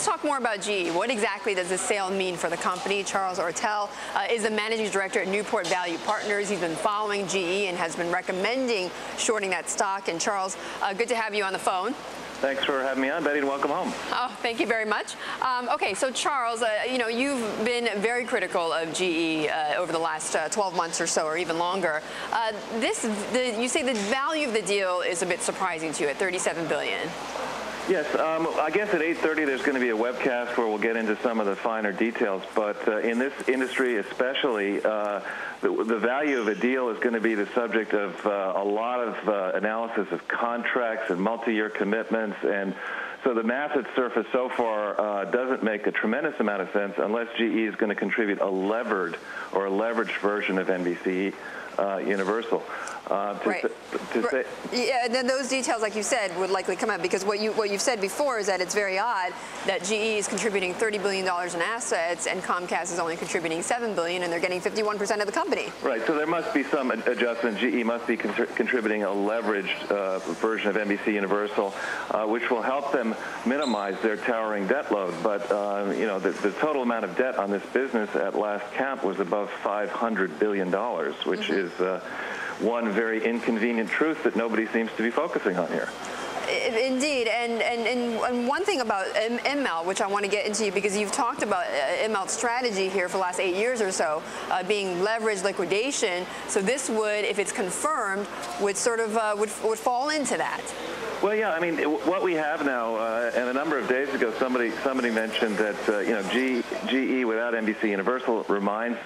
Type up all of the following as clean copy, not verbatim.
let's talk more about GE. What exactly does this sale mean for the company? Charles Ortel is the managing director at Newport Value Partners. He's been following GE and has been recommending shorting that stock. And Charles, good to have you on the phone. Thanks for having me on, Betty, and welcome home. Oh, thank you very much. Okay, so Charles, you've been very critical of GE over the last 12 months or so, or even longer. You say the value of the deal is a bit surprising to you at $37 billion. Yes, I guess at 8:30 there's going to be a webcast where we'll get into some of the finer details. But in this industry especially, the value of a deal is going to be the subject of a lot of analysis of contracts and multi-year commitments. And so the math that's surfaced so far doesn't make a tremendous amount of sense unless GE is going to contribute a levered or a leveraged version of NBC Universal. Yeah, and then those details, like you said, would likely come out because what you've said before is that it's very odd that GE is contributing $30 billion in assets and Comcast is only contributing $7 billion, and they're getting 51% of the company. Right. So there must be some adjustment. GE must be contributing a leveraged version of NBC Universal, which will help them minimize their towering debt load. But the total amount of debt on this business at last count was above $500 billion, which is one very inconvenient truth that nobody seems to be focusing on here. Indeed, and one thing about ML, which I want to get into because you've talked about ML's strategy here for the last 8 years or so, being leveraged liquidation. So this would, if it's confirmed, would sort of would fall into that. Well, yeah, I mean, what we have now, and a number of days ago, somebody mentioned that GE without NBC Universal reminds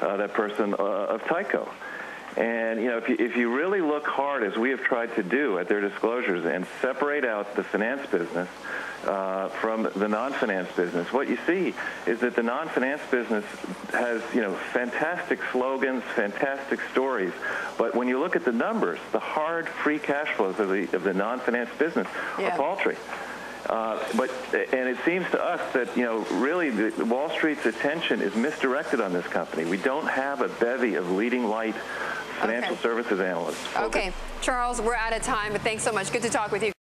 that person of Tyco. And if you really look hard, as we have tried to do at their disclosures, and separate out the finance business from the non-finance business, what you see is that the non-finance business has fantastic slogans, fantastic stories, but when you look at the numbers, the hard free cash flows of the non-finance business are paltry. And it seems to us that, really Wall Street's attention is misdirected on this company. We don't have a bevy of leading light financial services analysts. Okay, Charles, we're out of time, but thanks so much. Good to talk with you.